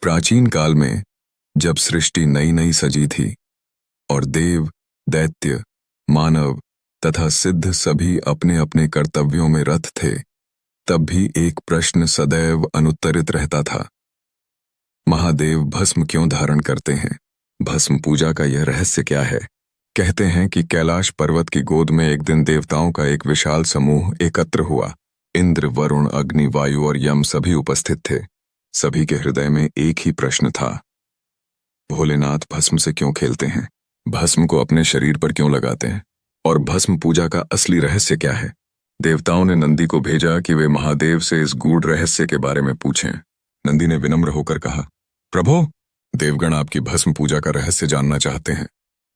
प्राचीन काल में जब सृष्टि नई नई सजी थी और देव, दैत्य, मानव तथा सिद्ध सभी अपने अपने कर्तव्यों में रत थे, तब भी एक प्रश्न सदैव अनुत्तरित रहता था। महादेव भस्म क्यों धारण करते हैं? भस्म पूजा का यह रहस्य क्या है? कहते हैं कि कैलाश पर्वत की गोद में एक दिन देवताओं का एक विशाल समूह एकत्र हुआ। इंद्र, वरुण, अग्नि, वायु और यम सभी उपस्थित थे। सभी के हृदय में एक ही प्रश्न था, भोलेनाथ भस्म से क्यों खेलते हैं? भस्म को अपने शरीर पर क्यों लगाते हैं? और भस्म पूजा का असली रहस्य क्या है? देवताओं ने नंदी को भेजा कि वे महादेव से इस गूढ़ रहस्य के बारे में पूछें। नंदी ने विनम्र होकर कहा, प्रभो, देवगण आपकी भस्म पूजा का रहस्य जानना चाहते हैं।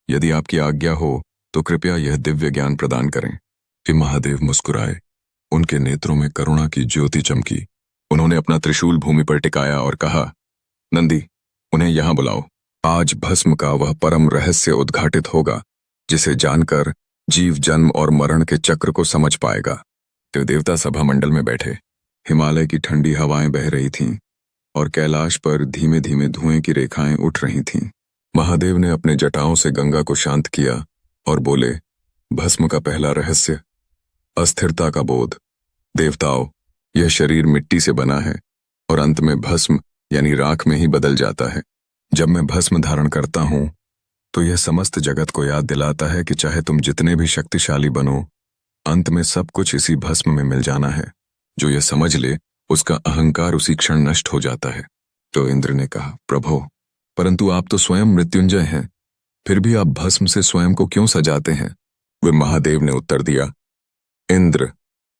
यदि आपकी आज्ञा हो तो कृपया यह दिव्य ज्ञान प्रदान करें। फिर महादेव मुस्कुराए, उनके नेत्रों में करुणा की ज्योति चमकी। उन्होंने अपना त्रिशूल भूमि पर टिकाया और कहा, नंदी, उन्हें यहां बुलाओ। आज भस्म का वह परम रहस्य उद्घाटित होगा जिसे जानकर जीव जन्म और मरण के चक्र को समझ पाएगा। तो देवता सभा मंडल में बैठे। हिमालय की ठंडी हवाएं बह रही थीं और कैलाश पर धीमे धीमे धुएं की रेखाएं उठ रही थीं। महादेव ने अपने जटाओं से गंगा को शांत किया और बोले, भस्म का पहला रहस्य, अस्थिरता का बोध। देवताओं, यह शरीर मिट्टी से बना है और अंत में भस्म यानी राख में ही बदल जाता है। जब मैं भस्म धारण करता हूं तो यह समस्त जगत को याद दिलाता है कि चाहे तुम जितने भी शक्तिशाली बनो, अंत में सब कुछ इसी भस्म में मिल जाना है। जो यह समझ ले उसका अहंकार उसी क्षण नष्ट हो जाता है। तो इंद्र ने कहा, प्रभो, परंतु आप तो स्वयं मृत्युंजय हैं, फिर भी आप भस्म से स्वयं को क्यों सजाते हैं? वे महादेव ने उत्तर दिया, इंद्र,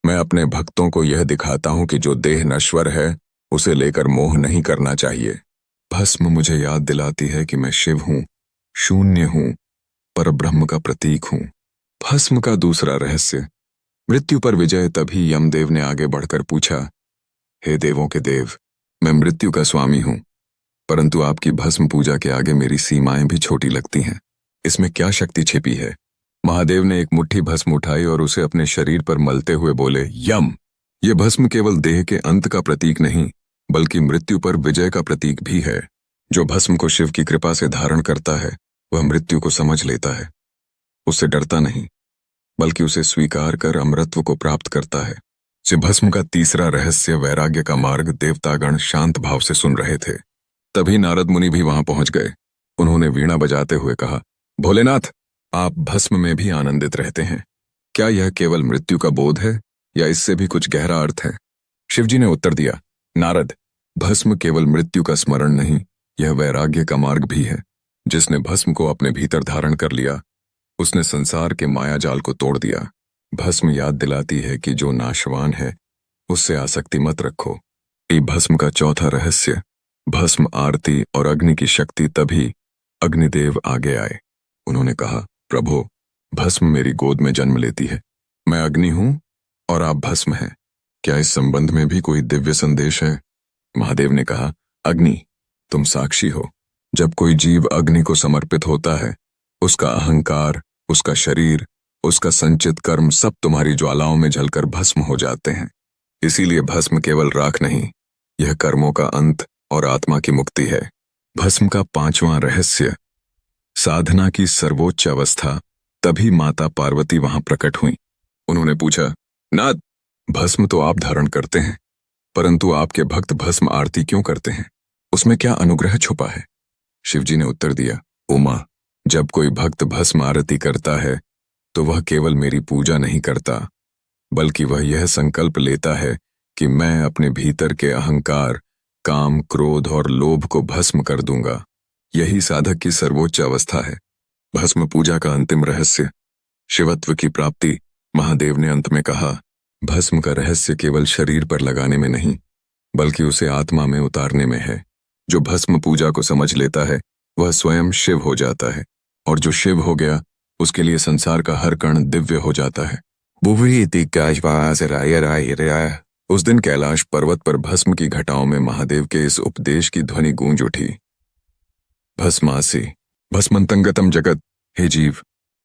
मैं अपने भक्तों को यह दिखाता हूं कि जो देह नश्वर है उसे लेकर मोह नहीं करना चाहिए। भस्म मुझे याद दिलाती है कि मैं शिव हूं, शून्य हूं, परब्रह्म का प्रतीक हूं। भस्म का दूसरा रहस्य, मृत्यु पर विजय। तभी यमदेव ने आगे बढ़कर पूछा, हे देवों के देव, मैं मृत्यु का स्वामी हूं, परंतु आपकी भस्म पूजा के आगे मेरी सीमाएं भी छोटी लगती हैं। इसमें क्या शक्ति छिपी है? महादेव ने एक मुट्ठी भस्म उठाई और उसे अपने शरीर पर मलते हुए बोले, यम, ये भस्म केवल देह के अंत का प्रतीक नहीं बल्कि मृत्यु पर विजय का प्रतीक भी है। जो भस्म को शिव की कृपा से धारण करता है वह मृत्यु को समझ लेता है, उससे डरता नहीं बल्कि उसे स्वीकार कर अमरत्व को प्राप्त करता है। से भस्म का तीसरा रहस्य, वैराग्य का मार्ग। देवतागण शांत भाव से सुन रहे थे। तभी नारद मुनि भी वहां पहुंच गए। उन्होंने वीणा बजाते हुए कहा, भोलेनाथ, आप भस्म में भी आनंदित रहते हैं। क्या यह केवल मृत्यु का बोध है या इससे भी कुछ गहरा अर्थ है? शिवजी ने उत्तर दिया, नारद, भस्म केवल मृत्यु का स्मरण नहीं, यह वैराग्य का मार्ग भी है। जिसने भस्म को अपने भीतर धारण कर लिया उसने संसार के मायाजाल को तोड़ दिया। भस्म याद दिलाती है कि जो नाशवान है उससे आसक्ति मत रखो। ये भस्म का चौथा रहस्य, भस्म आरती और अग्नि की शक्ति। तभी अग्निदेव आगे आए। उन्होंने कहा, प्रभो, भस्म मेरी गोद में जन्म लेती है। मैं अग्नि हूं और आप भस्म हैं। क्या इस संबंध में भी कोई दिव्य संदेश है? महादेव ने कहा, अग्नि, तुम साक्षी हो। जब कोई जीव अग्नि को समर्पित होता है, उसका अहंकार, उसका शरीर, उसका संचित कर्म सब तुम्हारी ज्वालाओं में जलकर भस्म हो जाते हैं। इसीलिए भस्म केवल राख नहीं, यह कर्मों का अंत और आत्मा की मुक्ति है। भस्म का पांचवां रहस्य, साधना की सर्वोच्च अवस्था। तभी माता पार्वती वहां प्रकट हुई। उन्होंने पूछा, नाथ, भस्म तो आप धारण करते हैं, परंतु आपके भक्त भस्म आरती क्यों करते हैं? उसमें क्या अनुग्रह छुपा है? शिवजी ने उत्तर दिया, उमा, जब कोई भक्त भस्म आरती करता है तो वह केवल मेरी पूजा नहीं करता बल्कि वह यह संकल्प लेता है कि मैं अपने भीतर के अहंकार, काम, क्रोध और लोभ को भस्म कर दूंगा। यही साधक की सर्वोच्च अवस्था है। भस्म पूजा का अंतिम रहस्य, शिवत्व की प्राप्ति। महादेव ने अंत में कहा, भस्म का रहस्य केवल शरीर पर लगाने में नहीं बल्कि उसे आत्मा में उतारने में है। जो भस्म पूजा को समझ लेता है वह स्वयं शिव हो जाता है, और जो शिव हो गया उसके लिए संसार का हर कण दिव्य हो जाता है। उस दिन कैलाश पर्वत पर भस्म की घटाओं में महादेव के इस उपदेश की ध्वनि गूंज उठी, भस्मासी भस्मंतंगतम जगत। हे जीव,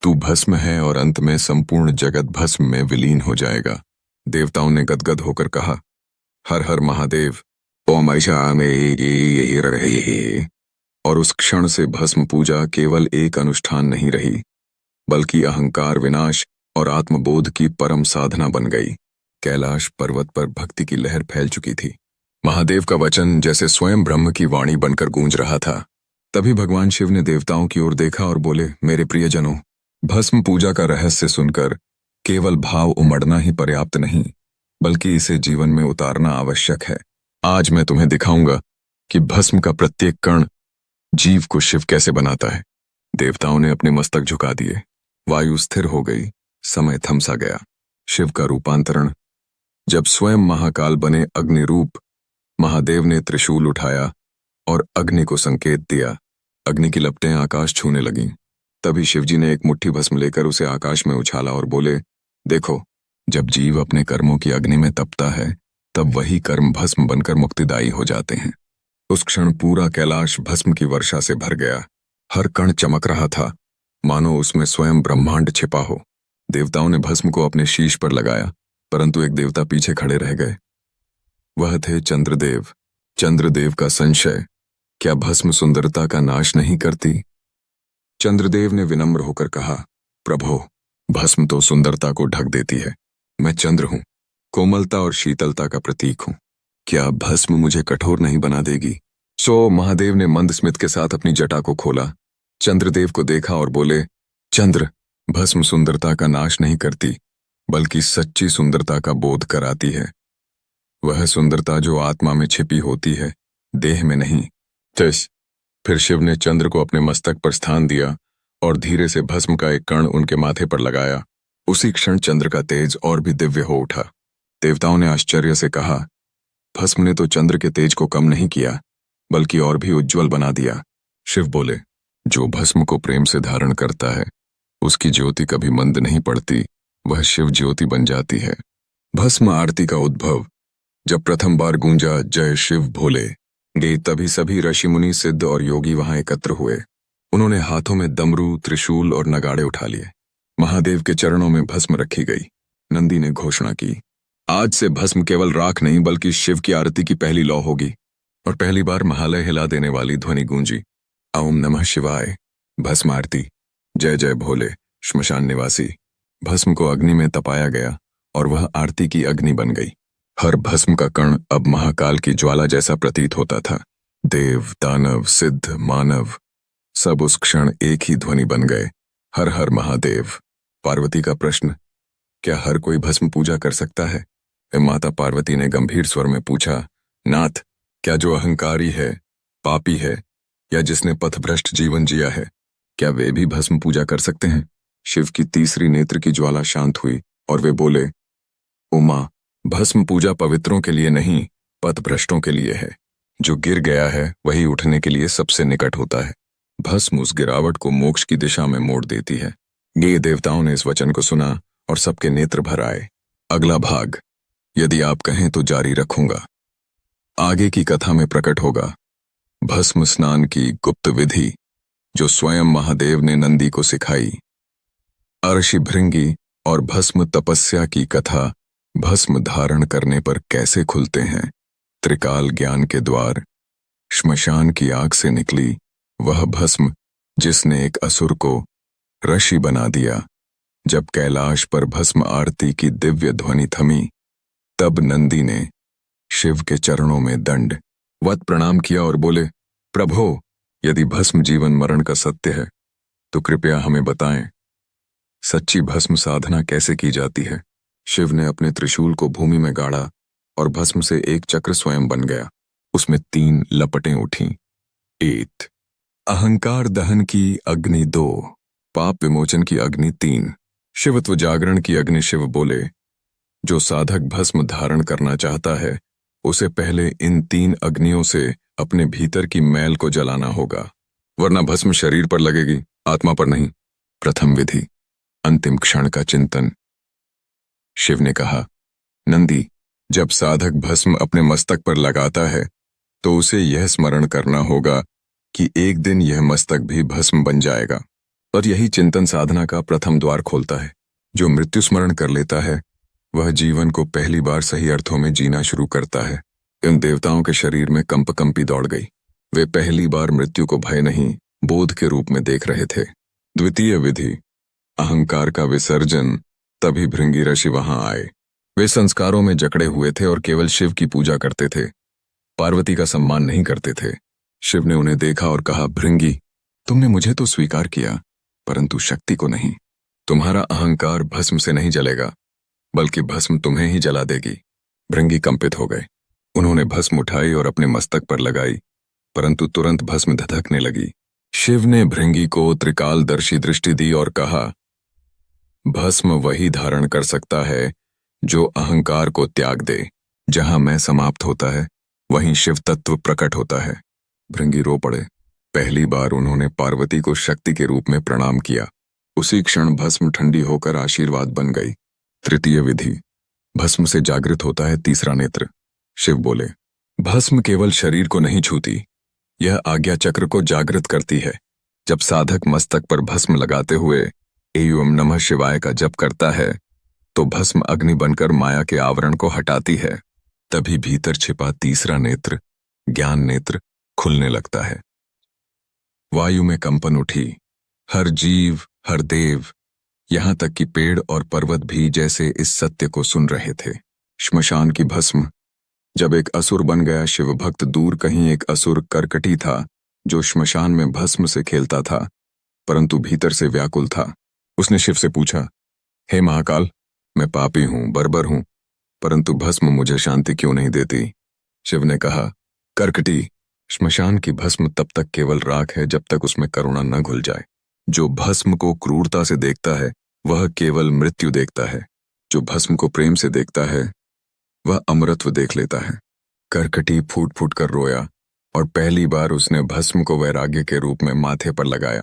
तू भस्म है और अंत में संपूर्ण जगत भस्म में विलीन हो जाएगा। देवताओं ने गदगद होकर कहा, हर हर महादेव। ओम ऐशा में यही रहे। और उस क्षण से भस्म पूजा केवल एक अनुष्ठान नहीं रही, बल्कि अहंकार विनाश और आत्मबोध की परम साधना बन गई। कैलाश पर्वत पर भक्ति की लहर फैल चुकी थी। महादेव का वचन जैसे स्वयं ब्रह्म की वाणी बनकर गूंज रहा था। तभी भगवान शिव ने देवताओं की ओर देखा और बोले, मेरे प्रियजनों, भस्म पूजा का रहस्य सुनकर केवल भाव उमड़ना ही पर्याप्त नहीं, बल्कि इसे जीवन में उतारना आवश्यक है। आज मैं तुम्हें दिखाऊंगा कि भस्म का प्रत्येक कण जीव को शिव कैसे बनाता है। देवताओं ने अपने मस्तक झुका दिए। वायु स्थिर हो गई, समय थमसा गया। शिव का रूपांतरण। जब स्वयं महाकाल बने अग्नि रूप, महादेव ने त्रिशूल उठाया और अग्नि को संकेत दिया। अग्नि की लपटें आकाश छूने लगीं। तभी शिवजी ने एक मुट्ठी भस्म लेकर उसे आकाश में उछाला और बोले, देखो, जब जीव अपने कर्मों की अग्नि में तपता है, तब वही कर्म भस्म बनकर मुक्तिदायी हो जाते हैं। उस क्षण पूरा कैलाश भस्म की वर्षा से भर गया। हर कण चमक रहा था, मानो उसमें स्वयं ब्रह्मांड छिपा हो। देवताओं ने भस्म को अपने शीश पर लगाया, परंतु एक देवता पीछे खड़े रह गए। वह थे चंद्रदेव। चंद्रदेव का संशय, क्या भस्म सुंदरता का नाश नहीं करती? चंद्रदेव ने विनम्र होकर कहा, प्रभो, भस्म तो सुंदरता को ढक देती है। मैं चंद्र हूं, कोमलता और शीतलता का प्रतीक हूं। क्या भस्म मुझे कठोर नहीं बना देगी? सो महादेव ने मंद स्मित के साथ अपनी जटा को खोला, चंद्रदेव को देखा और बोले, चंद्र, भस्म सुंदरता का नाश नहीं करती, बल्कि सच्ची सुंदरता का बोध कराती है। वह सुंदरता जो आत्मा में छिपी होती है, देह में नहीं। फिर शिव ने चंद्र को अपने मस्तक पर स्थान दिया और धीरे से भस्म का एक कण उनके माथे पर लगाया। उसी क्षण चंद्र का तेज और भी दिव्य हो उठा। देवताओं ने आश्चर्य से कहा, भस्म ने तो चंद्र के तेज को कम नहीं किया, बल्कि और भी उज्जवल बना दिया। शिव बोले, जो भस्म को प्रेम से धारण करता है, उसकी ज्योति कभी मंद नहीं पड़ती, वह शिव ज्योति बन जाती है। भस्म आरती का उद्भव। जब प्रथम बार गूंजा जय शिव भोले गे, तभी सभी ऋषि मुनि, सिद्ध और योगी वहां एकत्र हुए। उन्होंने हाथों में डमरू, त्रिशूल और नगाड़े उठा लिए। महादेव के चरणों में भस्म रखी गई। नंदी ने घोषणा की, आज से भस्म केवल राख नहीं, बल्कि शिव की आरती की पहली लौ होगी। और पहली बार महालय हिला देने वाली ध्वनि गूंजी, ओम नमः शिवाय। भस्म आरती। जय जय भोले श्मशान निवासी। भस्म को अग्नि में तपाया गया और वह आरती की अग्नि बन गई। हर भस्म का कण अब महाकाल की ज्वाला जैसा प्रतीत होता था। देव, दानव, सिद्ध, मानव सब उस क्षण एक ही ध्वनि बन गए, हर हर महादेव। पार्वती का प्रश्न, क्या हर कोई भस्म पूजा कर सकता है? माता पार्वती ने गंभीर स्वर में पूछा, नाथ, क्या जो अहंकारी है, पापी है, या जिसने पथभ्रष्ट जीवन जिया है, क्या वे भी भस्म पूजा कर सकते हैं? शिव की तीसरी नेत्र की ज्वाला शांत हुई और वे बोले, उमा, भस्म पूजा पवित्रों के लिए नहीं, पथभ्रष्टों के लिए है। जो गिर गया है वही उठने के लिए सबसे निकट होता है। भस्म उस गिरावट को मोक्ष की दिशा में मोड़ देती है। ये देवताओं ने इस वचन को सुना और सबके नेत्र भर आए। अगला भाग, यदि आप कहें तो जारी रखूंगा। आगे की कथा में प्रकट होगा भस्म स्नान की गुप्त विधि, जो स्वयं महादेव ने नंदी को सिखाई। अर्षि भृंगी और भस्म तपस्या की कथा। भस्म धारण करने पर कैसे खुलते हैं त्रिकाल ज्ञान के द्वार। श्मशान की आग से निकली वह भस्म, जिसने एक असुर को ऋषि बना दिया। जब कैलाश पर भस्म आरती की दिव्य ध्वनि थमी, तब नंदी ने शिव के चरणों में दंडवत प्रणाम किया और बोले, प्रभो, यदि भस्म जीवन मरण का सत्य है, तो कृपया हमें बताएं, सच्ची भस्म साधना कैसे की जाती है? शिव ने अपने त्रिशूल को भूमि में गाड़ा और भस्म से एक चक्र स्वयं बन गया। उसमें 3 लपटें उठीं। 1 अहंकार दहन की अग्नि, 2 पाप विमोचन की अग्नि, 3 शिवत्व जागरण की अग्नि। शिव बोले, जो साधक भस्म धारण करना चाहता है, उसे पहले इन 3 अग्नियों से अपने भीतर की मैल को जलाना होगा, वरना भस्म शरीर पर लगेगी, आत्मा पर नहीं। प्रथम विधि, अंतिम क्षण का चिंतन। शिव ने कहा, नंदी, जब साधक भस्म अपने मस्तक पर लगाता है, तो उसे यह स्मरण करना होगा कि एक दिन यह मस्तक भी भस्म बन जाएगा। और यही चिंतन साधना का प्रथम द्वार खोलता है। जो मृत्यु स्मरण कर लेता है, वह जीवन को पहली बार सही अर्थों में जीना शुरू करता है। उन देवताओं के शरीर में कंपी दौड़ गई। वे पहली बार मृत्यु को भय नहीं, बोध के रूप में देख रहे थे। द्वितीय विधि, अहंकार का विसर्जन। तभी भृंगी ऋषि वहां आए। वे संस्कारों में जकड़े हुए थे और केवल शिव की पूजा करते थे, पार्वती का सम्मान नहीं करते थे। शिव ने उन्हें देखा और कहा, भृंगी, तुमने मुझे तो स्वीकार किया, परंतु शक्ति को नहीं। तुम्हारा अहंकार भस्म से नहीं जलेगा, बल्कि भस्म तुम्हें ही जला देगी। भृंगी कंपित हो गए। उन्होंने भस्म उठाई और अपने मस्तक पर लगाई, परंतु तुरंत भस्म धधकने लगी। शिव ने भृंगी को त्रिकालदर्शी दृष्टि दी और कहा, भस्म वही धारण कर सकता है जो अहंकार को त्याग दे। जहां मैं समाप्त होता है, वहीं शिव तत्व प्रकट होता है। भृंगी रो पड़े। पहली बार उन्होंने पार्वती को शक्ति के रूप में प्रणाम किया। उसी क्षण भस्म ठंडी होकर आशीर्वाद बन गई। तृतीय विधि, भस्म से जागृत होता है तीसरा नेत्र। शिव बोले, भस्म केवल शरीर को नहीं छूती, यह आज्ञा चक्र को जागृत करती है। जब साधक मस्तक पर भस्म लगाते हुए एवं नमः शिवाय का जप करता है, तो भस्म अग्नि बनकर माया के आवरण को हटाती है। तभी भीतर छिपा तीसरा नेत्र, ज्ञान नेत्र, खुलने लगता है। वायु में कंपन उठी। हर जीव, हर देव, यहां तक कि पेड़ और पर्वत भी जैसे इस सत्य को सुन रहे थे। श्मशान की भस्म। जब एक असुर बन गया शिव भक्त, दूर कहीं एक असुर करकटी था जो श्मशान में भस्म से खेलता था, परंतु भीतर से व्याकुल था। उसने शिव से पूछा, हे महाकाल, मैं पापी हूं, बर्बर हूं, परंतु भस्म मुझे शांति क्यों नहीं देती? शिव ने कहा, करकटी, श्मशान की भस्म तब तक केवल राख है जब तक उसमें करुणा न घुल जाए। जो भस्म को क्रूरता से देखता है वह केवल मृत्यु देखता है। जो भस्म को प्रेम से देखता है वह अमरत्व देख लेता है। करकटी फूट फूट कर रोया और पहली बार उसने भस्म को वैराग्य के रूप में माथे पर लगाया।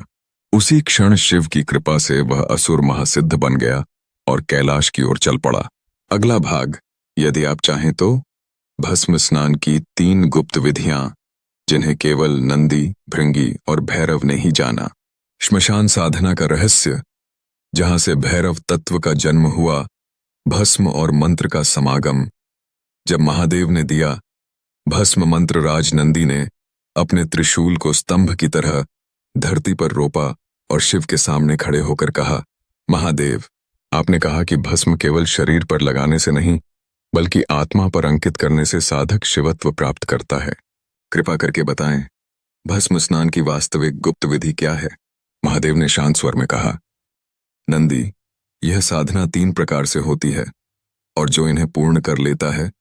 उसी क्षण शिव की कृपा से वह असुर महासिद्ध बन गया और कैलाश की ओर चल पड़ा। अगला भाग, यदि आप चाहें तो, भस्म स्नान की 3 गुप्त विधियां जिन्हें केवल नंदी, भृंगी और भैरव ने ही जाना। श्मशान साधना का रहस्य, जहां से भैरव तत्व का जन्म हुआ। भस्म और मंत्र का समागम। जब महादेव ने दिया भस्म मंत्र, राज नंदी ने अपने त्रिशूल को स्तंभ की तरह धरती पर रोपा और शिव के सामने खड़े होकर कहा, महादेव, आपने कहा कि भस्म केवल शरीर पर लगाने से नहीं, बल्कि आत्मा पर अंकित करने से साधक शिवत्व प्राप्त करता है। कृपा करके बताएं, भस्म स्नान की वास्तविक गुप्त विधि क्या है? महादेव ने शांत स्वर में कहा, नंदी, यह साधना 3 प्रकार से होती है, और जो इन्हें पूर्ण कर लेता है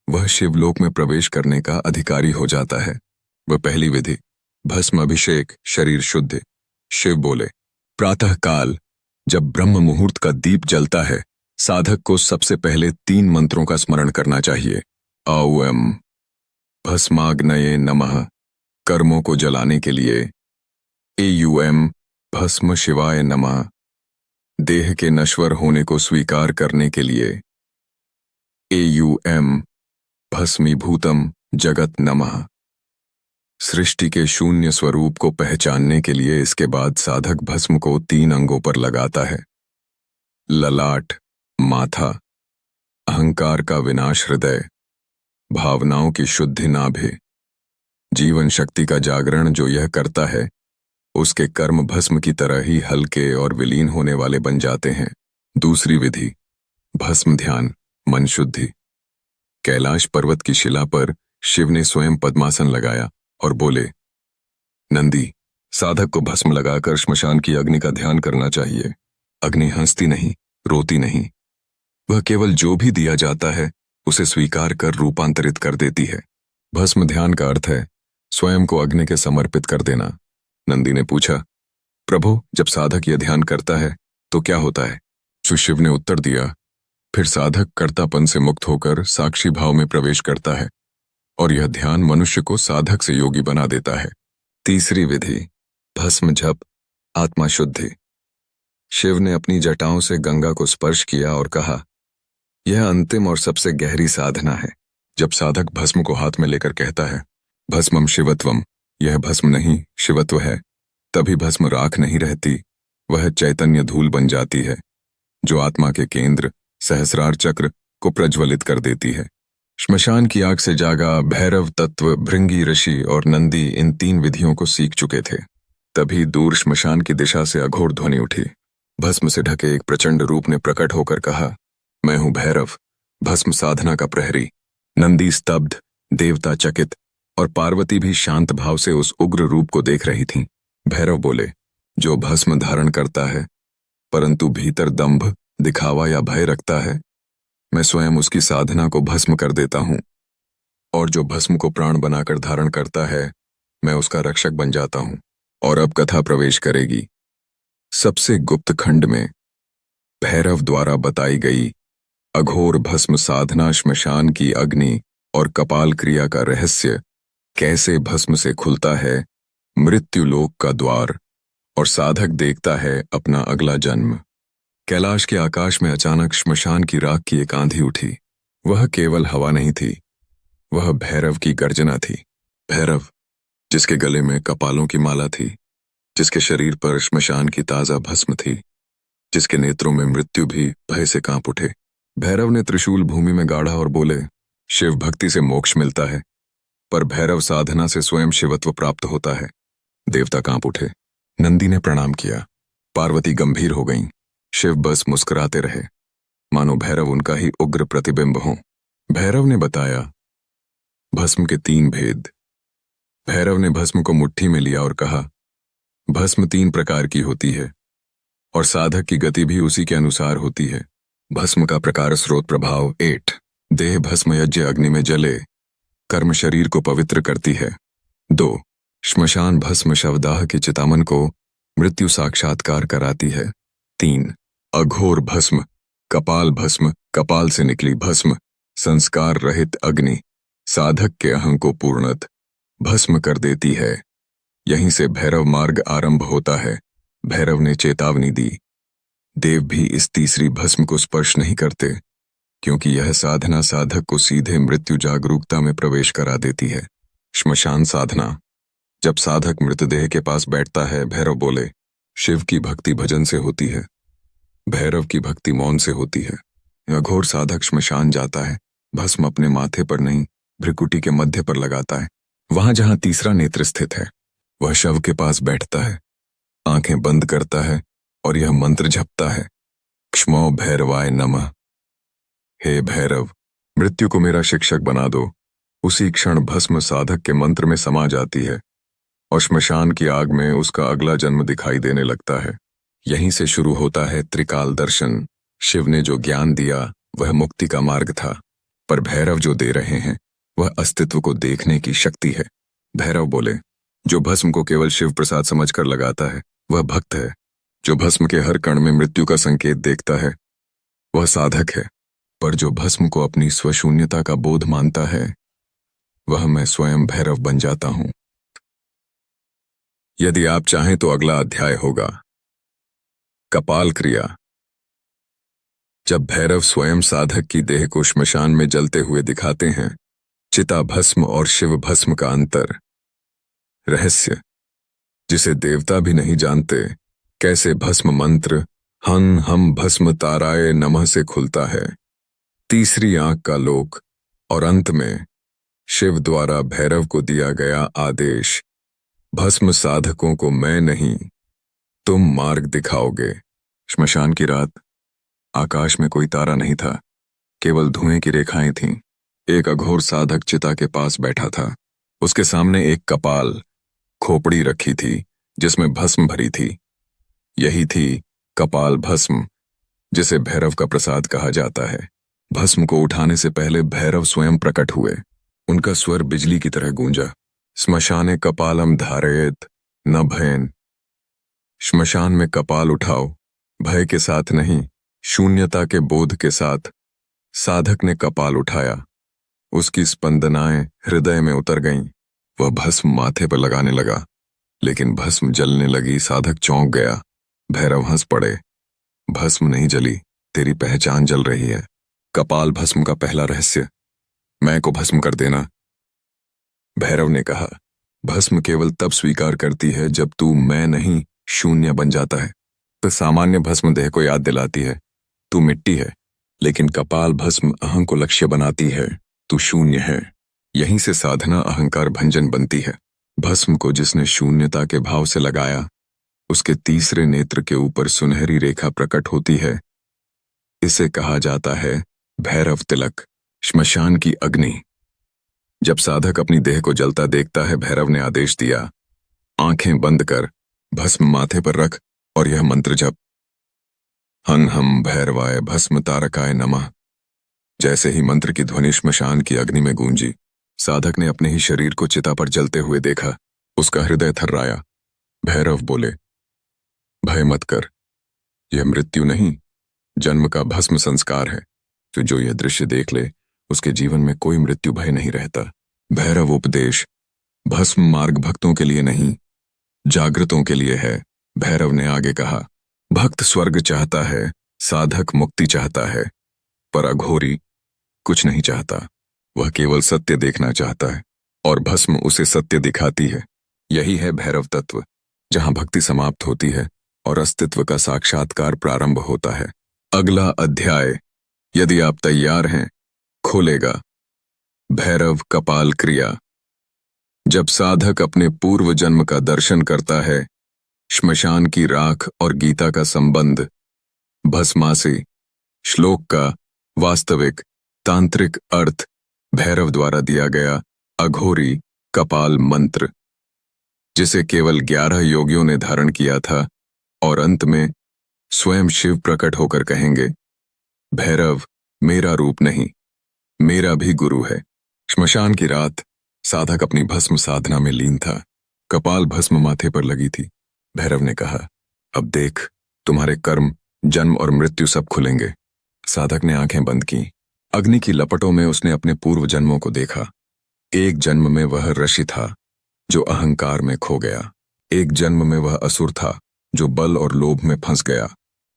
वह शिवलोक में प्रवेश करने का अधिकारी हो जाता है। वह पहली विधि, भस्म अभिषेक, शरीर शुद्ध। शिव बोले, प्रातः काल जब ब्रह्म मुहूर्त का दीप जलता है, साधक को सबसे पहले 3 मंत्रों का स्मरण करना चाहिए। औम भस्माग्नये नमः, कर्मों को जलाने के लिए। एयुएम भस्म शिवाय नमः, देह के नश्वर होने को स्वीकार करने के लिए। एयुएम भस्मीभूतम जगत नमः, सृष्टि के शून्य स्वरूप को पहचानने के लिए। इसके बाद साधक भस्म को 3 अंगों पर लगाता है। ललाट, माथा, अहंकार का विनाश हृदय, भावनाओं की शुद्धि नाभि। जीवन शक्ति का जागरण जो यह करता है, उसके कर्म भस्म की तरह ही हल्के और विलीन होने वाले बन जाते हैं। दूसरी विधि, भस्म ध्यान, मन शुद्धि। कैलाश पर्वत की शिला पर शिव ने स्वयं पद्मासन लगाया और बोले, नंदी, साधक को भस्म लगाकर श्मशान की अग्नि का ध्यान करना चाहिए। अग्नि हंसती नहीं, रोती नहीं, वह केवल जो भी दिया जाता है उसे स्वीकार कर रूपांतरित कर देती है। भस्म ध्यान का अर्थ है स्वयं को अग्नि के समर्पित कर देना। नंदी ने पूछा, प्रभु, जब साधक यह ध्यान करता है तो क्या होता है? शिव ने उत्तर दिया, फिर साधक कर्तापन से मुक्त होकर साक्षी भाव में प्रवेश करता है और यह ध्यान मनुष्य को साधक से योगी बना देता है। तीसरी विधि, भस्म जप, आत्मा शुद्धि। शिव ने अपनी जटाओं से गंगा को स्पर्श किया और कहा, यह अंतिम और सबसे गहरी साधना है। जब साधक भस्म को हाथ में लेकर कहता है, भस्मम शिवत्वम, यह भस्म नहीं शिवत्व है, तभी भस्म राख नहीं रहती, वह चैतन्य धूल बन जाती है, जो आत्मा के केंद्र सहस्रार चक्र को प्रज्वलित कर देती है। श्मशान की आग से जागा भैरव तत्व भृंगी ऋषि और नंदी इन 3 विधियों को सीख चुके थे। तभी दूर श्मशान की दिशा से अघोर ध्वनि उठी। भस्म से ढके एक प्रचंड रूप ने प्रकट होकर कहा, मैं हूं भैरव, भस्म साधना का प्रहरी। नंदी स्तब्ध, देवता चकित और पार्वती भी शांत भाव से उस उग्र रूप को देख रही थीं। भैरव बोले, जो भस्म धारण करता है परंतु भीतर दंभ, दिखावा या भय रखता है, मैं स्वयं उसकी साधना को भस्म कर देता हूं। और जो भस्म को प्राण बनाकर धारण करता है, मैं उसका रक्षक बन जाता हूं। और अब कथा प्रवेश करेगी। सबसे गुप्त खंड में भैरव द्वारा बताई गई अघोर भस्म साधना, श्मशान की अग्नि और कपाल क्रिया का रहस्य, कैसे भस्म से खुलता है मृत्युलोक का द्वार और साधक देखता है अपना अगला जन्म। कैलाश के आकाश में अचानक श्मशान की राख की एक आंधी उठी। वह केवल हवा नहीं थी, वह भैरव की गर्जना थी। भैरव, जिसके गले में कपालों की माला थी, जिसके शरीर पर श्मशान की ताजा भस्म थी, जिसके नेत्रों में मृत्यु भी भय से कांप उठे। भैरव ने त्रिशूल भूमि में गाड़ा और बोले, शिव भक्ति से मोक्ष मिलता है, पर भैरव साधना से स्वयं शिवत्व प्राप्त होता है। देवता कांप उठे। नंदी ने प्रणाम किया। पार्वती गंभीर हो गईं। शिव बस मुस्कुराते रहे, मानो भैरव उनका ही उग्र प्रतिबिंब हो। भैरव ने बताया भस्म के 3 भेद। भैरव ने भस्म को मुट्ठी में लिया और कहा, भस्म 3 प्रकार की होती है और साधक की गति भी उसी के अनुसार होती है। भस्म का प्रकार, स्रोत, प्रभाव। 8 देह भस्म यज्ञ अग्नि में जले, कर्म शरीर को पवित्र करती है। 2 श्मशान भस्म शवदाह के चितामन को मृत्यु साक्षात्कार कराती है। 3 अघोर भस्म कपाल भस्म, कपाल से निकली भस्म संस्कार रहित अग्नि साधक के अहं को पूर्णत भस्म कर देती है। यहीं से भैरव मार्ग आरंभ होता है। भैरव ने चेतावनी दी, देव भी इस तीसरी भस्म को स्पर्श नहीं करते, क्योंकि यह साधना साधक को सीधे मृत्यु जागरूकता में प्रवेश करा देती है। श्मशान साधना। जब साधक मृतदेह के पास बैठता है, भैरव बोले, शिव की भक्ति भजन से होती है, भैरव की भक्ति मौन से होती है। अघोर साधक श्मशान जाता है, भस्म अपने माथे पर नहीं, भ्रिकुटी के मध्य पर लगाता है। वहां जहां तीसरा नेत्र स्थित है, वह शव के पास बैठता है, आंखें बंद करता है और यह मंत्र जपता है, क्ष्मो भैरवाय नमः। हे भैरव, मृत्यु को मेरा शिक्षक बना दो। उसी क्षण भस्म साधक के मंत्र में समा जाती है और श्मशान की आग में उसका अगला जन्म दिखाई देने लगता है। यहीं से शुरू होता है त्रिकाल दर्शन। शिव ने जो ज्ञान दिया वह मुक्ति का मार्ग था, पर भैरव जो दे रहे हैं वह अस्तित्व को देखने की शक्ति है। भैरव बोले, जो भस्म को केवल शिव प्रसाद समझकर लगाता है वह भक्त है। जो भस्म के हर कण में मृत्यु का संकेत देखता है वह साधक है। पर जो भस्म को अपनी स्वशून्यता का बोध मानता है, वह मैं स्वयं भैरव बन जाता हूं। यदि आप चाहें तो अगला अध्याय होगा कपाल क्रिया। जब भैरव स्वयं साधक की देह को श्मशान में जलते हुए दिखाते हैं, चिता भस्म और शिव भस्म का अंतर, रहस्य जिसे देवता भी नहीं जानते, कैसे भस्म मंत्र हन हम भस्म ताराए नमः से खुलता है, तीसरी आंख का लोक, और अंत में शिव द्वारा भैरव को दिया गया आदेश, भस्म साधकों को मैं नहीं तुम मार्ग दिखाओगे। श्मशान की रात। आकाश में कोई तारा नहीं था, केवल धुएं की रेखाएं थीं। एक अघोर साधक चिता के पास बैठा था। उसके सामने एक कपाल, खोपड़ी रखी थी जिसमें भस्म भरी थी। यही थी कपाल भस्म, जिसे भैरव का प्रसाद कहा जाता है। भस्म को उठाने से पहले भैरव स्वयं प्रकट हुए। उनका स्वर बिजली की तरह गूंजा, श्मशाने कपालम धारयेत न भयन। श्मशान में कपाल उठाओ, भय के साथ नहीं, शून्यता के बोध के साथ। साधक ने कपाल उठाया, उसकी स्पंदनाएं हृदय में उतर गईं। वह भस्म माथे पर लगाने लगा, लेकिन भस्म जलने लगी। साधक चौंक गया। भैरव हंस पड़े, भस्म नहीं जली, तेरी पहचान जल रही है। कपाल भस्म का पहला रहस्य, मैं को भस्म कर देना। भैरव ने कहा, भस्म केवल तब स्वीकार करती है जब तू मैं नहीं शून्य बन जाता है। तो सामान्य भस्म देह को याद दिलाती है तू मिट्टी है, लेकिन कपाल भस्म अहं को लक्ष्य बनाती है। तू शून्य है। यहीं से साधना अहंकार भंजन बनती है। भस्म को जिसने शून्यता के भाव से लगाया, उसके तीसरे नेत्र के ऊपर सुनहरी रेखा प्रकट होती है। इसे कहा जाता है भैरव तिलक, श्मशान की अग्नि। जब साधक अपनी देह को जलता देखता है, भैरव ने आदेश दिया, आंखें बंद कर, भस्म माथे पर रख और यह मंत्र जप, हं हम भैरवाय भस्म तारकाय नमः। जैसे ही मंत्र की ध्वनि श्मशान की अग्नि में गूंजी, साधक ने अपने ही शरीर को चिता पर जलते हुए देखा। उसका हृदय थर्राया। भैरव बोले, भय मत कर, यह मृत्यु नहीं, जन्म का भस्म संस्कार है। तो जो यह दृश्य देख ले, उसके जीवन में कोई मृत्यु भय नहीं रहता। भैरव उपदेश भस्म मार्ग भक्तों के लिए नहीं, जागृतों के लिए है। भैरव ने आगे कहा, भक्त स्वर्ग चाहता है, साधक मुक्ति चाहता है, पर अघोरी कुछ नहीं चाहता। वह केवल सत्य देखना चाहता है और भस्म उसे सत्य दिखाती है। यही है भैरव तत्व, जहां भक्ति समाप्त होती है और अस्तित्व का साक्षात्कार प्रारंभ होता है। अगला अध्याय, यदि आप तैयार हैं, खोलेगा भैरव कपाल क्रिया। जब साधक अपने पूर्व जन्म का दर्शन करता है, श्मशान की राख और गीता का संबंध, भस्मासी श्लोक का वास्तविक तांत्रिक अर्थ, भैरव द्वारा दिया गया अघोरी कपाल मंत्र, जिसे केवल 11 योगियों ने धारण किया था, और अंत में स्वयं शिव प्रकट होकर कहेंगे, भैरव मेरा रूप नहीं, मेरा भी गुरु है। श्मशान की रात साधक अपनी भस्म साधना में लीन था। कपाल भस्म माथे पर लगी थी। भैरव ने कहा, अब देख, तुम्हारे कर्म, जन्म और मृत्यु सब खुलेंगे। साधक ने आंखें बंद की। अग्नि की लपटों में उसने अपने पूर्व जन्मों को देखा। एक जन्म में वह ऋषि था जो अहंकार में खो गया, एक जन्म में वह असुर था जो बल और लोभ में फंस गया,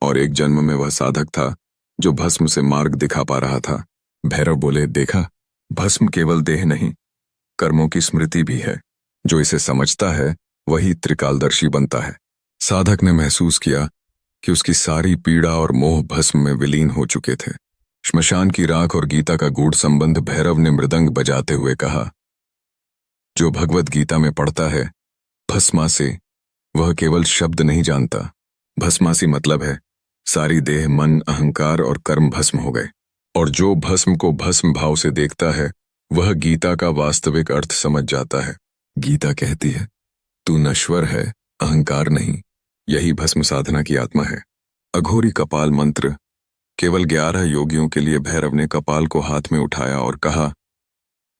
और एक जन्म में वह साधक था जो भस्म से मार्ग दिखा पा रहा था। भैरव बोले, देखा, भस्म केवल देह नहीं, कर्मों की स्मृति भी है। जो इसे समझता है वही त्रिकालदर्शी बनता है। साधक ने महसूस किया कि उसकी सारी पीड़ा और मोह भस्म में विलीन हो चुके थे। श्मशान की राख और गीता का गूढ़ संबंध भैरव ने मृदंग बजाते हुए कहा, जो भगवत गीता में पढ़ता है भस्मासी, वह केवल शब्द नहीं जानता। भस्मासी मतलब है सारी देह, मन, अहंकार और कर्म भस्म हो गए। और जो भस्म को भस्म भाव से देखता है, वह गीता का वास्तविक अर्थ समझ जाता है। गीता कहती है, तू नश्वर है, अहंकार नहीं। यही भस्म साधना की आत्मा है। अघोरी कपाल मंत्र केवल 11 योगियों के लिए। भैरव ने कपाल को हाथ में उठाया और कहा,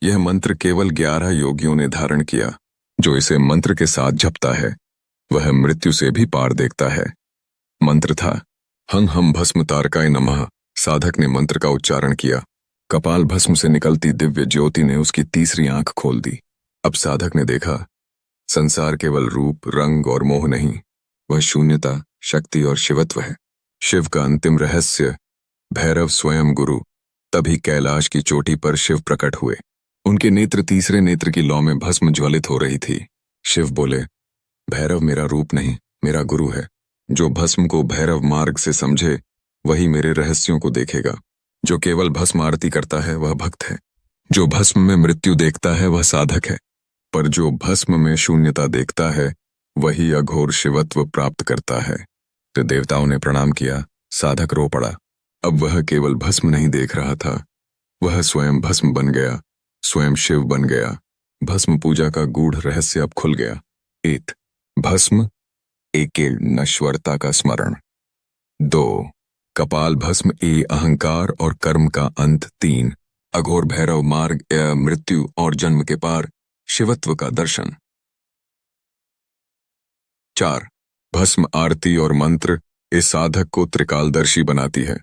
यह मंत्र केवल 11 योगियों ने धारण किया। जो इसे मंत्र के साथ जपता है, वह मृत्यु से भी पार देखता है। मंत्र था, हं हम भस्म तारकाय नमः। साधक ने मंत्र का उच्चारण किया। कपाल भस्म से निकलती दिव्य ज्योति ने उसकी तीसरी आंख खोल दी। अब साधक ने देखा, संसार केवल रूप, रंग और मोह नहीं, वह शून्यता, शक्ति और शिवत्व है। शिव का अंतिम रहस्य, भैरव स्वयं गुरु। तभी कैलाश की चोटी पर शिव प्रकट हुए। उनके नेत्र तीसरे नेत्र की लौ में भस्म ज्वलित हो रही थी। शिव बोले, भैरव मेरा रूप नहीं, मेरा गुरु है। जो भस्म को भैरव मार्ग से समझे, वही मेरे रहस्यों को देखेगा। जो केवल भस्म आरती करता है, वह भक्त है। जो भस्म में मृत्यु देखता है, वह साधक है। पर जो भस्म में शून्यता देखता है, वही अघोर शिवत्व प्राप्त करता है। तो देवताओं ने प्रणाम किया। साधक रो पड़ा। अब वह केवल भस्म नहीं देख रहा था, वह स्वयं भस्म बन गया, स्वयं शिव बन गया। भस्म पूजा का गूढ़ रहस्य अब खुल गया। 1. भस्म, एकेल नश्वरता का स्मरण। 2. कपाल भस्म, अहंकार और कर्म का अंत। 3. अघोर भैरव मार्ग, मृत्यु और जन्म के पार शिवत्व का दर्शन। 4. भस्म आरती और मंत्र इस साधक को त्रिकालदर्शी बनाती है।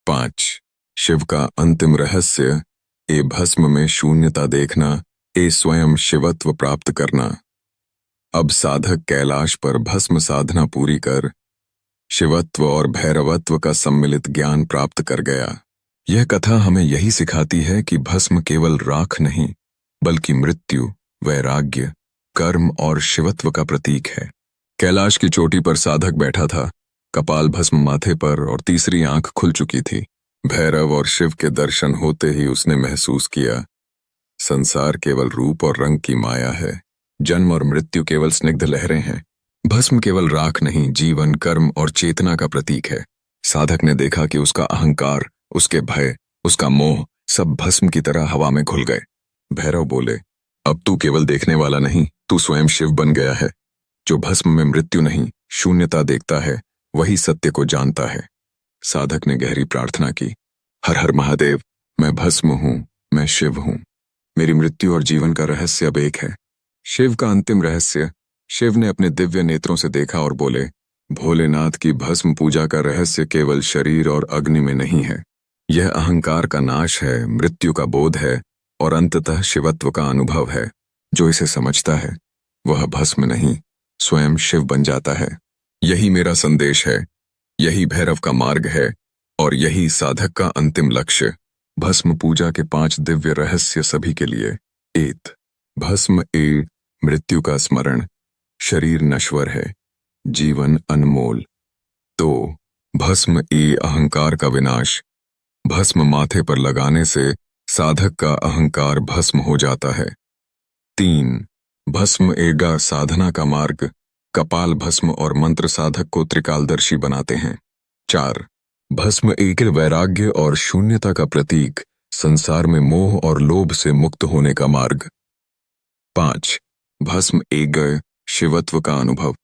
5. शिव का अंतिम रहस्य, भस्म में शून्यता देखना, स्वयं शिवत्व प्राप्त करना। अब साधक कैलाश पर भस्म साधना पूरी कर शिवत्व और भैरवत्व का सम्मिलित ज्ञान प्राप्त कर गया। यह कथा हमें यही सिखाती है कि भस्म केवल राख नहीं, बल्कि मृत्यु, वैराग्य, कर्म और शिवत्व का प्रतीक है। कैलाश की चोटी पर साधक बैठा था। कपाल भस्म माथे पर और तीसरी आंख खुल चुकी थी। भैरव और शिव के दर्शन होते ही उसने महसूस किया, संसार केवल रूप और रंग की माया है। जन्म और मृत्यु केवल स्निग्ध लहरें हैं। भस्म केवल राख नहीं, जीवन, कर्म और चेतना का प्रतीक है। साधक ने देखा कि उसका अहंकार, उसके भय, उसका मोह सब भस्म की तरह हवा में घुल गए। भैरव बोले, अब तू केवल देखने वाला नहीं, तू स्वयं शिव बन गया है। जो भस्म में मृत्यु नहीं, शून्यता देखता है, वही सत्य को जानता है। साधक ने गहरी प्रार्थना की, हर हर महादेव, मैं भस्म हूं, मैं शिव हूं। मेरी मृत्यु और जीवन का रहस्य अब एक है। शिव का अंतिम रहस्य। शिव ने अपने दिव्य नेत्रों से देखा और बोले, भोलेनाथ की भस्म पूजा का रहस्य केवल शरीर और अग्नि में नहीं है। यह अहंकार का नाश है, मृत्यु का बोध है और अंततः शिवत्व का अनुभव है। जो इसे समझता है वह भस्म नहीं, स्वयं शिव बन जाता है। यही मेरा संदेश है, यही भैरव का मार्ग है और यही साधक का अंतिम लक्ष्य। भस्म पूजा के 5 दिव्य रहस्य सभी के लिए। 1। भस्म ए मृत्यु का स्मरण। शरीर नश्वर है, जीवन अनमोल। 2। भस्म ए अहंकार का विनाश। भस्म माथे पर लगाने से साधक का अहंकार भस्म हो जाता है। 3। भस्म एगा साधना का मार्ग। कपाल भस्म और मंत्र साधक को त्रिकालदर्शी बनाते हैं। 4। भस्म एक वैराग्य और शून्यता का प्रतीक, संसार में मोह और लोभ से मुक्त होने का मार्ग। 5। भस्म एक शिवत्व का अनुभव।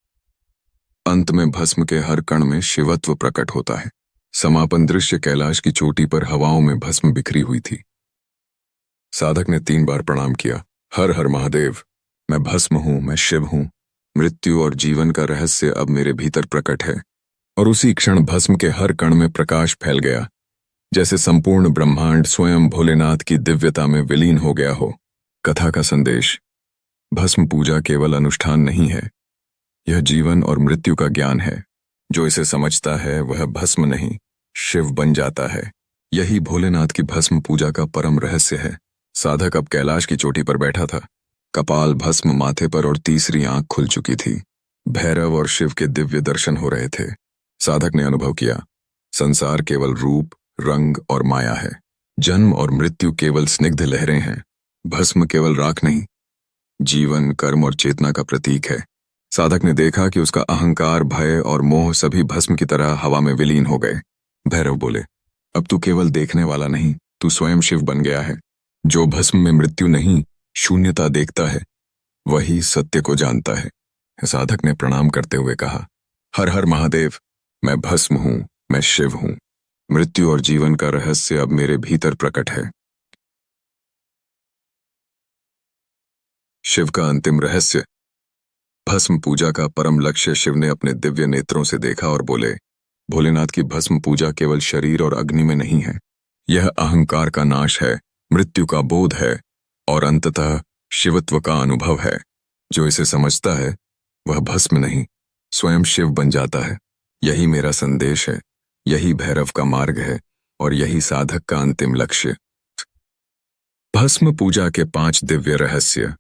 अंत में भस्म के हर कण में शिवत्व प्रकट होता है। समापन दृश्य कैलाश की चोटी पर हवाओं में भस्म बिखरी हुई थी। साधक ने 3 बार प्रणाम किया, हर हर महादेव, मैं भस्म हूं, मैं शिव हूं। मृत्यु और जीवन का रहस्य अब मेरे भीतर प्रकट है। और उसी क्षण भस्म के हर कण में प्रकाश फैल गया, जैसे संपूर्ण ब्रह्मांड स्वयं भोलेनाथ की दिव्यता में विलीन हो गया हो। कथा का संदेश। भस्म पूजा केवल अनुष्ठान नहीं है, यह जीवन और मृत्यु का ज्ञान है। जो इसे समझता है वह भस्म नहीं, शिव बन जाता है। यही भोलेनाथ की भस्म पूजा का परम रहस्य है। साधक अब कैलाश की चोटी पर बैठा था। कपाल भस्म माथे पर और तीसरी आंख खुल चुकी थी। भैरव और शिव के दिव्य दर्शन हो रहे थे। साधक ने अनुभव किया, संसार केवल रूप, रंग और माया है। जन्म और मृत्यु केवल स्निग्ध लहरें हैं। भस्म केवल राख नहीं, जीवन, कर्म और चेतना का प्रतीक है। साधक ने देखा कि उसका अहंकार, भय और मोह सभी भस्म की तरह हवा में विलीन हो गए। भैरव बोले, अब तू केवल देखने वाला नहीं, तू स्वयं शिव बन गया है। जो भस्म में मृत्यु नहीं, शून्यता देखता है, वही सत्य को जानता है। साधक ने प्रणाम करते हुए कहा, हर हर महादेव, मैं भस्म हूं, मैं शिव हूं। मृत्यु और जीवन का रहस्य अब मेरे भीतर प्रकट है। शिव का अंतिम रहस्य। भस्म पूजा का परम लक्ष्य शिव ने अपने दिव्य नेत्रों से देखा और बोले, भोलेनाथ की भस्म पूजा केवल शरीर और अग्नि में नहीं है। यह अहंकार का नाश है, मृत्यु का बोध है और अंततः शिवत्व का अनुभव है। जो इसे समझता है वह भस्म नहीं, स्वयं शिव बन जाता है। यही मेरा संदेश है, यही भैरव का मार्ग है और यही साधक का अंतिम लक्ष्य। भस्म पूजा के 5 दिव्य रहस्य।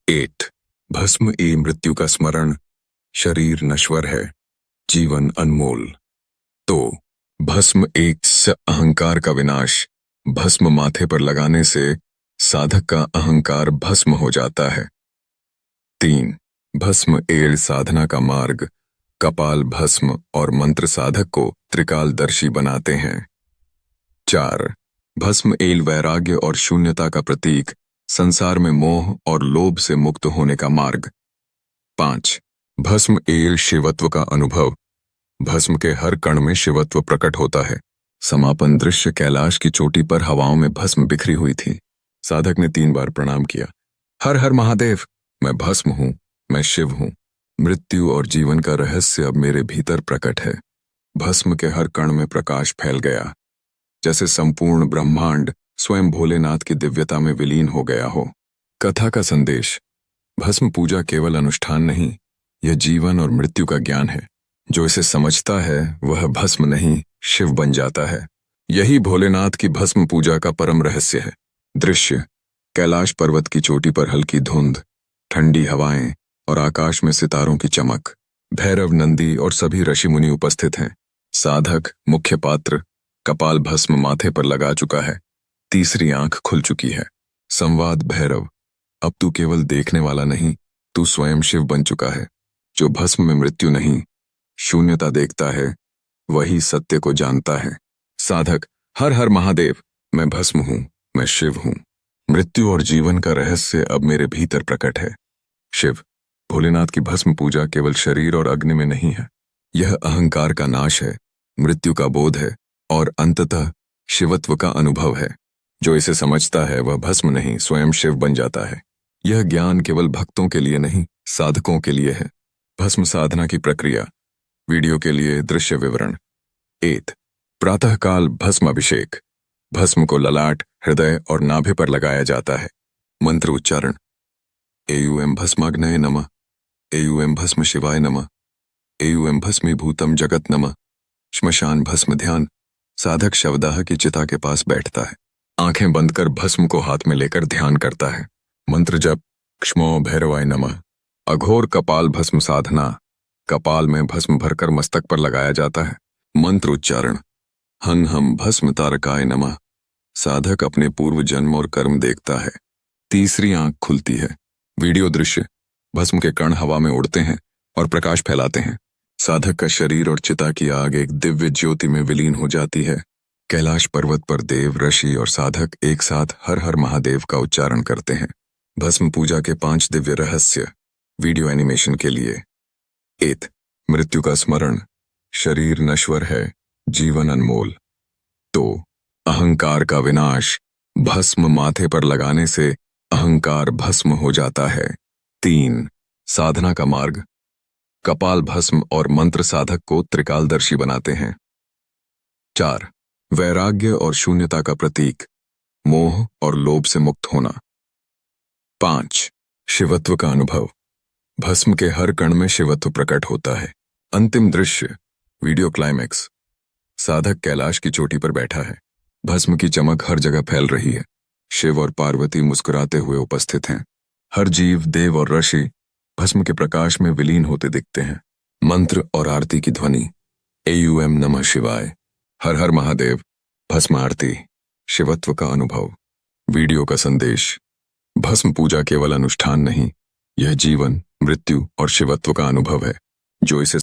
8। भस्म ए मृत्यु का स्मरण। शरीर नश्वर है, जीवन अनमोल। 2। भस्म एक अहंकार का विनाश। भस्म माथे पर लगाने से साधक का अहंकार भस्म हो जाता है। 3। भस्म एड़ साधना का मार्ग। कपाल भस्म और मंत्र साधक को त्रिकालदर्शी बनाते हैं। 4। भस्म एल वैराग्य और शून्यता का प्रतीक, संसार में मोह और लोभ से मुक्त होने का मार्ग। 5। भस्म एल शिवत्व का अनुभव। भस्म के हर कण में शिवत्व प्रकट होता है। समापन दृश्य कैलाश की चोटी पर हवाओं में भस्म बिखरी हुई थी। साधक ने 3 बार प्रणाम किया, हर हर महादेव, मैं भस्म हूं, मैं शिव हूं। मृत्यु और जीवन का रहस्य अब मेरे भीतर प्रकट है। भस्म के हर कण में प्रकाश फैल गया, जैसे संपूर्ण ब्रह्मांड स्वयं भोलेनाथ की दिव्यता में विलीन हो गया हो। कथा का संदेश। भस्म पूजा केवल अनुष्ठान नहीं, यह जीवन और मृत्यु का ज्ञान है। जो इसे समझता है वह भस्म नहीं, शिव बन जाता है। यही भोलेनाथ की भस्म पूजा का परम रहस्य है। दृश्य। कैलाश पर्वत की चोटी पर हल्की धुंध, ठंडी हवाएं और आकाश में सितारों की चमक। भैरव, नंदी और सभी ऋषि मुनि उपस्थित हैं। साधक, मुख्य पात्र कपाल भस्म माथे पर लगा चुका है, तीसरी आंख खुल चुकी है। संवाद भैरव, अब तू केवल देखने वाला नहीं, तू स्वयं शिव बन चुका है। जो भस्म में मृत्यु नहीं, शून्यता देखता है, वही सत्य को जानता है। साधक, हर हर महादेव, मैं भस्म हूं, मैं शिव हूं। मृत्यु और जीवन का रहस्य अब मेरे भीतर प्रकट है। शिव, भोलेनाथ की भस्म पूजा केवल शरीर और अग्नि में नहीं है, यह अहंकार का नाश है, मृत्यु का बोध है और अंततः शिवत्व का अनुभव है। जो इसे समझता है वह भस्म नहीं, स्वयं शिव बन जाता है। यह ज्ञान केवल भक्तों के लिए नहीं, साधकों के लिए है। भस्म साधना की प्रक्रिया। वीडियो के लिए दृश्य विवरण। 1. प्रातःकाल भस्म अभिषेक। भस्म को ललाट, हृदय और नाभि पर लगाया जाता है। मंत्र उच्चारण। एयूएम भस्माग्नये नमः, एयूएम भस्म शिवाय नमः, एयूएम भस्मीभूतम जगत नमः। श्मशान भस्म ध्यान। साधक शवदाह की चिता के पास बैठता है, आंखें बंद कर भस्म को हाथ में लेकर ध्यान करता है। मंत्र जप। क्ष्मो भैरवाय नमः। अघोर कपाल भस्म साधना। कपाल में भस्म भरकर मस्तक पर लगाया जाता है। मंत्र उच्चारण। हं हम भस्म तारकाय नमः। साधक अपने पूर्व जन्म और कर्म देखता है, तीसरी आंख खुलती है। वीडियो दृश्य। भस्म के कण हवा में उड़ते हैं और प्रकाश फैलाते हैं। साधक का शरीर और चिता की आग एक दिव्य ज्योति में विलीन हो जाती है। कैलाश पर्वत पर देव, ऋषि और साधक एक साथ हर हर महादेव का उच्चारण करते हैं। भस्म पूजा के 5 दिव्य रहस्य। वीडियो एनिमेशन के लिए। 1. मृत्यु का स्मरण। शरीर नश्वर है, जीवन अनमोल। 2. अहंकार का विनाश। भस्म माथे पर लगाने से अहंकार भस्म हो जाता है। 3. साधना का मार्ग। कपाल भस्म और मंत्र साधक को त्रिकालदर्शी बनाते हैं। 4. वैराग्य और शून्यता का प्रतीक। मोह और लोभ से मुक्त होना। 5. शिवत्व का अनुभव। भस्म के हर कण में शिवत्व प्रकट होता है। अंतिम दृश्य। Video climax. साधक कैलाश की चोटी पर बैठा है, भस्म की चमक हर जगह फैल रही है। शिव और पार्वती मुस्कुराते हुए उपस्थित हैं। हर जीव, देव और ऋषि भस्म के प्रकाश में विलीन होते दिखते हैं। मंत्र और आरती की ध्वनि। एयूएम नमः शिवाय, हर हर महादेव, भस्म आरती, शिवत्व का अनुभव। वीडियो का संदेश। भस्म पूजा केवल अनुष्ठान नहीं, यह जीवन, मृत्यु और शिवत्व का अनुभव है। जो इसे